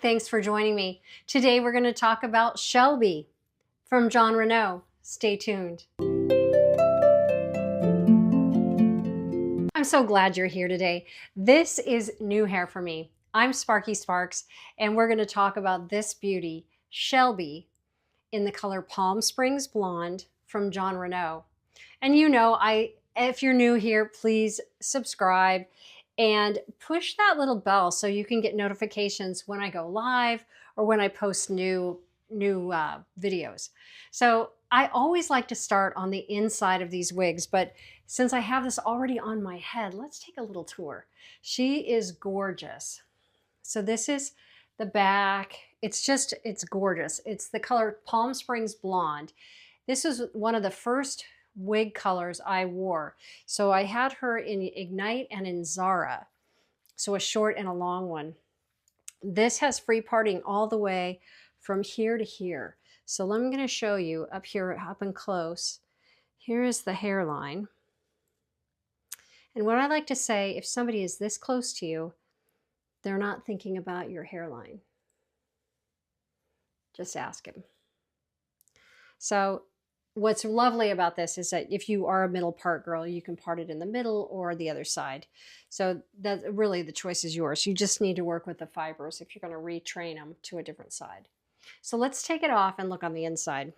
Thanks for joining me. Today we're going to talk about Shelby from Jon Renau. Stay tuned. I'm so glad you're here today. This is new hair for me. I'm Sparky Sparks, and we're going to talk about this beauty, Shelby, in the color Palm Springs Blonde from Jon Renau. And you know, if you're new here, please subscribe and push that little bell so you can get notifications when I go live or when I post new videos. So I always like to start on the inside of these wigs, but since I have this already on my head, let's take a little tour. She is gorgeous. So this is the back. It's gorgeous. It's the color Palm Springs Blonde. This is one of the first wig colors I wore. So I had her in Ignite and in Zara. So a short and a long one. This has free parting all the way from here to here. So I'm going to show you up here, up and close. Here is the hairline. And what I like to say, if somebody is this close to you, they're not thinking about your hairline. Just ask him. So what's lovely about this is that if you are a middle part girl, you can part it in the middle or the other side. So that really the choice is yours. You just need to work with the fibers if you're going to retrain them to a different side. So let's take it off and look on the inside.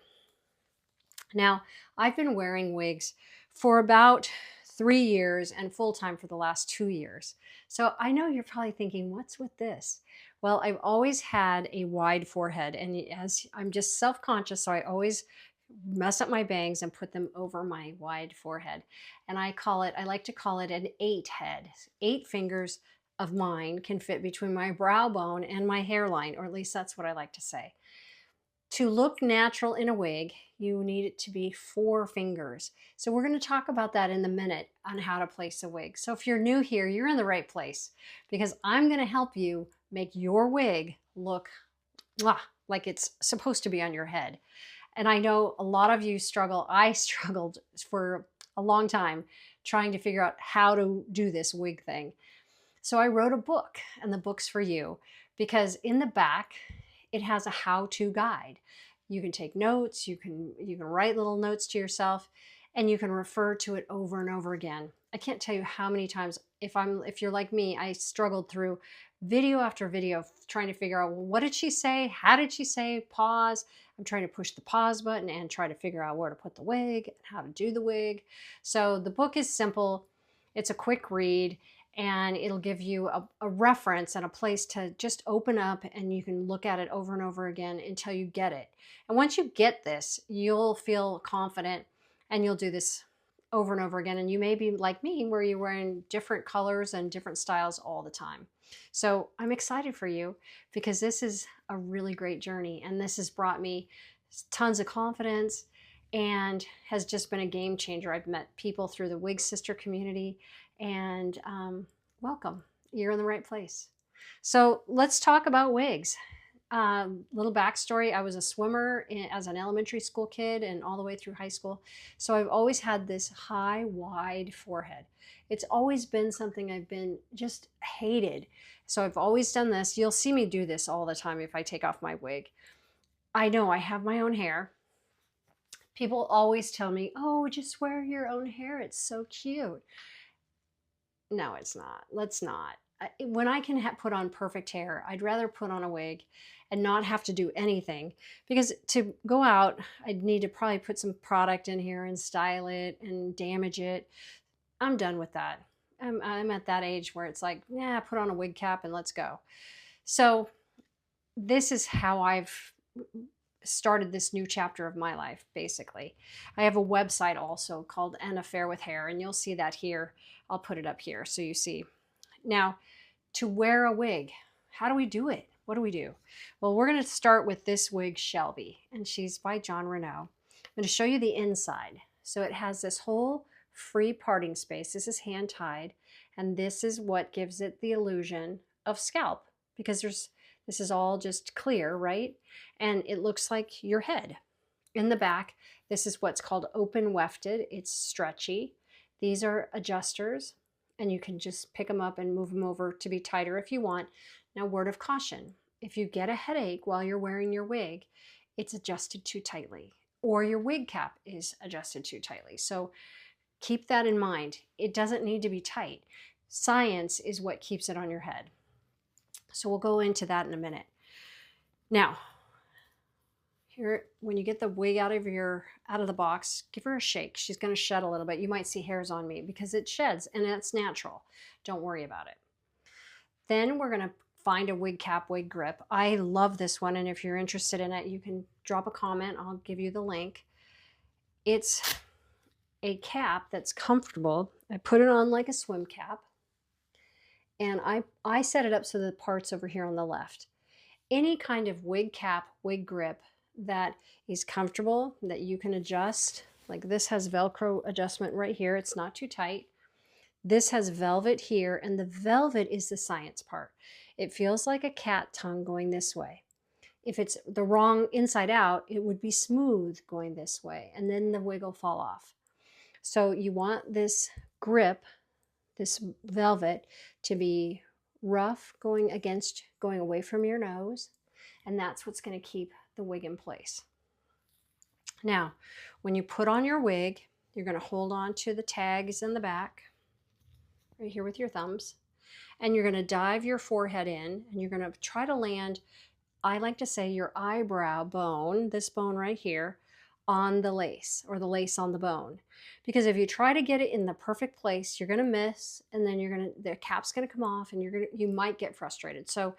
Now, I've been wearing wigs for about 3 years and full-time for the last 2 years. So I know you're probably thinking, what's with this? Well, I've always had a wide forehead, and as I'm just self-conscious, so I always mess up my bangs and put them over my wide forehead. And I like to call it an 8 head. 8 fingers of mine can fit between my brow bone and my hairline, or at least that's what I like to say. To look natural in a wig, you need it to be 4 fingers. So we're going to talk about that in a minute on how to place a wig. So if you're new here, you're in the right place because I'm going to help you make your wig look like it's supposed to be on your head. And I know a lot of you struggle. I struggled for a long time trying to figure out how to do this wig thing. So I wrote a book, and the book's for you because in the back, it has a how-to guide. You can take notes, you can write little notes to yourself, and you can refer to it over and over again. I can't tell you how many times, if you're like me, I struggled through video after video trying to figure out, well, what did she say? How did she say? Pause. I'm trying to push the pause button and try to figure out where to put the wig and how to do the wig. So the book is simple. It's a quick read, and it'll give you a reference and a place to just open up, and you can look at it over and over again until you get it. And once you get this, you'll feel confident, and you'll do this over and over again. And you may be like me, where you're wearing different colors and different styles all the time. So I'm excited for you because this is a really great journey, and this has brought me tons of confidence and has just been a game changer. I've met people through the Wig Sister community, and welcome. You're in the right place. So let's talk about wigs. Little backstory, I was a swimmer as an elementary school kid and all the way through high school. So I've always had this high, wide forehead. It's always been something I've been just hated. So I've always done this. You'll see me do this all the time if I take off my wig. I know I have my own hair. People always tell me, oh, just wear your own hair. It's so cute. No, it's not. Let's not. When I can put on perfect hair, I'd rather put on a wig and not have to do anything, because to go out, I'd need to probably put some product in here and style it and damage it. I'm done with that. I'm at that age where it's like, yeah, put on a wig cap and let's go. So this is how I've started this new chapter of my life, basically. I have a website also called An Affair with Hair, and you'll see that here. I'll put it up here so you see. Now, to wear a wig, how do we do it? What do we do? Well, we're going to start with this wig, Shelby, and she's by Jon Renau. I'm going to show you the inside. So it has this whole free parting space. This is hand tied, and this is what gives it the illusion of scalp, because this is all just clear, right? And it looks like your head. In the back, this is what's called open wefted. It's stretchy. These are adjusters, and you can just pick them up and move them over to be tighter if you want. Now, word of caution, if you get a headache while you're wearing your wig, it's adjusted too tightly, or your wig cap is adjusted too tightly. So keep that in mind. It doesn't need to be tight. Science is what keeps it on your head. So we'll go into that in a minute. Now, here, when you get the wig out of the box, give her a shake. She's going to shed a little bit. You might see hairs on me because it sheds, and that's natural. Don't worry about it. Then we're going to find a wig cap, wig grip. I love this one, and if you're interested in it, you can drop a comment. I'll give you the link. It's a cap that's comfortable. I put it on like a swim cap, and I set it up so the part's over here on the left. Any kind of wig cap, wig grip that is comfortable, that you can adjust. Like this has Velcro adjustment right here. It's not too tight. This has velvet here, and the velvet is the science part. It feels like a cat tongue going this way. If it's the wrong inside out, it would be smooth going this way, and then the wig will fall off. So you want this grip, this velvet, to be rough going away from your nose, and that's what's going to keep the wig in place. Now, when you put on your wig, you're going to hold on to the tags in the back, right here with your thumbs, and you're going to dive your forehead in, and you're going to try to land, I like to say, your eyebrow bone, this bone right here, on the lace, or the lace on the bone. Because if you try to get it in the perfect place, you're going to miss, and then the cap's going to come off, and you might get frustrated. So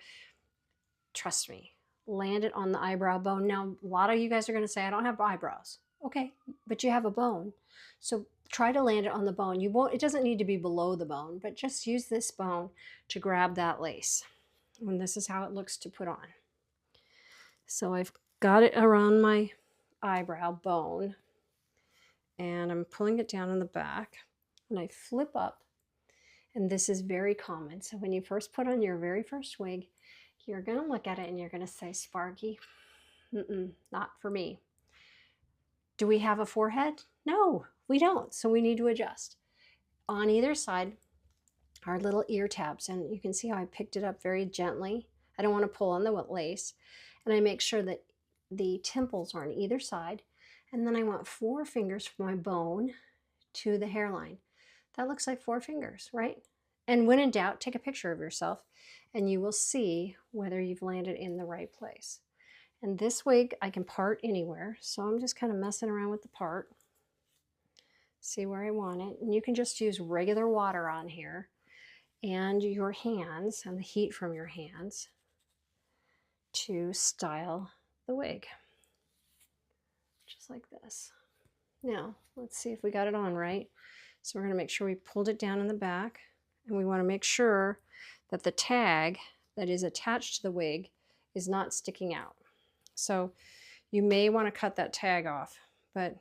trust me, land it on the eyebrow bone. Now, a lot of you guys are going to say, I don't have eyebrows. Okay, but you have a bone. So try to land it on the bone. It doesn't need to be below the bone, but just use this bone to grab that lace. And this is how it looks to put on. So I've got it around my eyebrow bone, and I'm pulling it down in the back, and I flip up, and this is very common. So when you first put on your very first wig, you're going to look at it and you're going to say, Sparky, not for me. Do we have a forehead? No, we don't. So we need to adjust. On either side are little ear tabs, and you can see how I picked it up very gently. I don't want to pull on the lace, and I make sure that the temples are on either side, and then I want 4 fingers from my bone to the hairline. That looks like 4 fingers, right? And when in doubt, take a picture of yourself, and you will see whether you've landed in the right place. And this wig I can part anywhere, so I'm just kind of messing around with the part. See where I want it, and you can just use regular water on here and your hands and the heat from your hands to style the wig, just like this. Now, let's see if we got it on right. So we're going to make sure we pulled it down in the back, and we want to make sure that the tag that is attached to the wig is not sticking out. So you may want to cut that tag off, but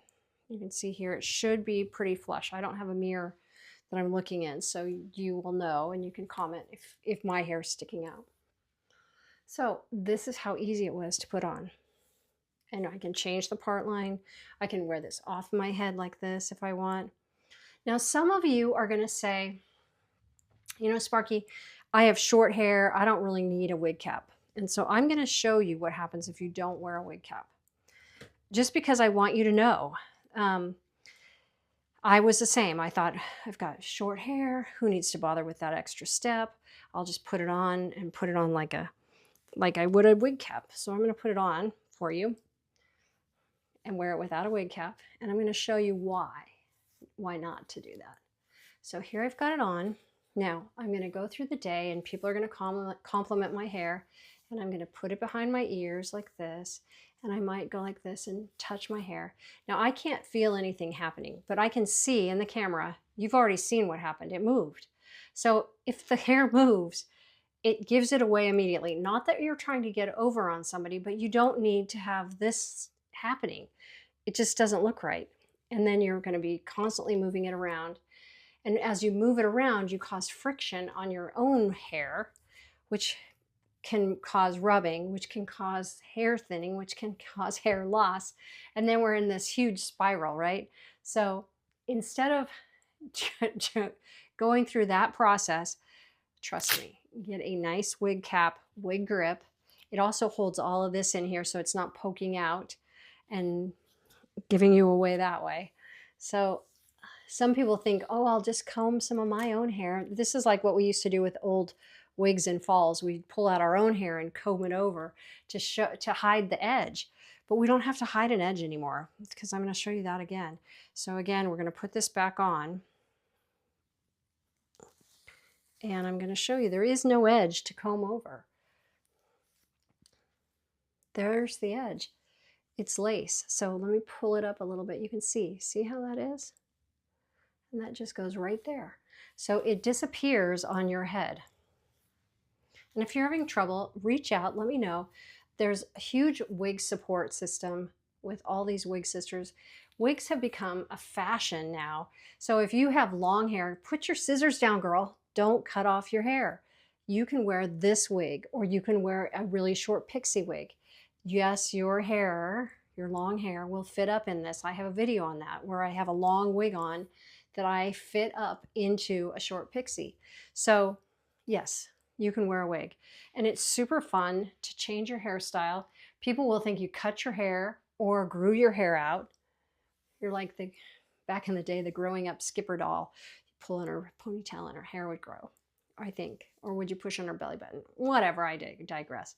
you can see here it should be pretty flush. I don't have a mirror that I'm looking in, so you will know, and you can comment if my hair is sticking out. So this is how easy it was to put on. And I can change the part line. I can wear this off my head like this if I want. Now, some of you are going to say, you know, Sparky, I have short hair. I don't really need a wig cap. And so I'm going to show you what happens if you don't wear a wig cap. Just because I want you to know. I was the same. I thought, I've got short hair. Who needs to bother with that extra step? I'll just put it on and put it on like I would a wig cap. So I'm going to put it on for you and wear it without a wig cap. And I'm going to show you why not to do that. So here I've got it on. Now I'm going to go through the day, and people are going to compliment my hair, and I'm going to put it behind my ears like this, and I might go like this and touch my hair. Now I can't feel anything happening, but I can see in the camera, you've already seen what happened. It moved. So if the hair moves, it gives it away immediately. Not that you're trying to get over on somebody, but you don't need to have this happening. It just doesn't look right. And then you're going to be constantly moving it around. And as you move it around, you cause friction on your own hair, which can cause rubbing, which can cause hair thinning, which can cause hair loss. And then we're in this huge spiral, right? So instead of going through that process, trust me, get a nice wig cap, wig grip, It also holds all of this in here so it's not poking out and giving you away that way. So some people think, oh, I'll just comb some of my own hair. This is like what we used to do with old wigs and falls. We'd pull out our own hair and comb it over to hide the edge. But we don't have to hide an edge anymore, because I'm going to show you that again. So again, we're going to put this back on. And I'm going to show you there is no edge to comb over. There's the edge. It's lace. So let me pull it up a little bit. You can see how that is? And that just goes right there. So it disappears on your head. And if you're having trouble, reach out, let me know. There's a huge wig support system with all these wig sisters. Wigs have become a fashion now. So if you have long hair, put your scissors down, girl. Don't cut off your hair. You can wear this wig, or you can wear a really short pixie wig. Yes, your hair, your long hair will fit up in this. I have a video on that where I have a long wig on that I fit up into a short pixie. So yes, you can wear a wig. And it's super fun to change your hairstyle. People will think you cut your hair or grew your hair out. You're like back in the day, the growing up Skipper doll. You pull in her ponytail and her hair would grow, I think. Or would you push on her belly button? Whatever, I digress.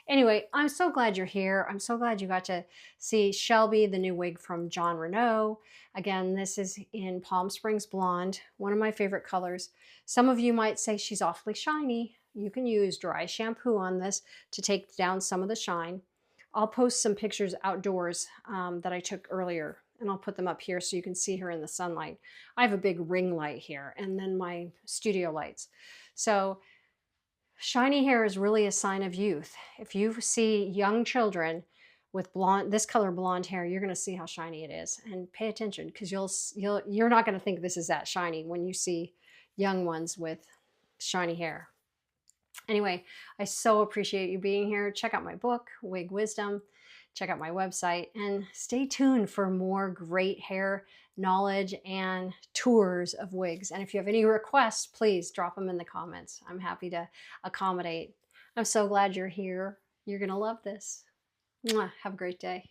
Anyway, I'm so glad you're here. I'm so glad you got to see Shelby, the new wig from Jon Renau. Again, this is in Palm Springs Blonde, one of my favorite colors. Some of you might say she's awfully shiny. You can use dry shampoo on this to take down some of the shine. I'll post some pictures outdoors that I took earlier, and I'll put them up here so you can see her in the sunlight. I have a big ring light here and then my studio lights. So shiny hair is really a sign of youth. If you see young children with this color blonde hair, you're going to see how shiny it is, and pay attention, because you're not going to think this is that shiny when you see young ones with shiny hair. Anyway, I so appreciate you being here. Check out my book, Wig Wisdom. Check out my website, and stay tuned for more great hair knowledge and tours of wigs. And if you have any requests, please drop them in the comments. I'm happy to accommodate. I'm so glad you're here. You're going to love this. Mwah. Have a great day.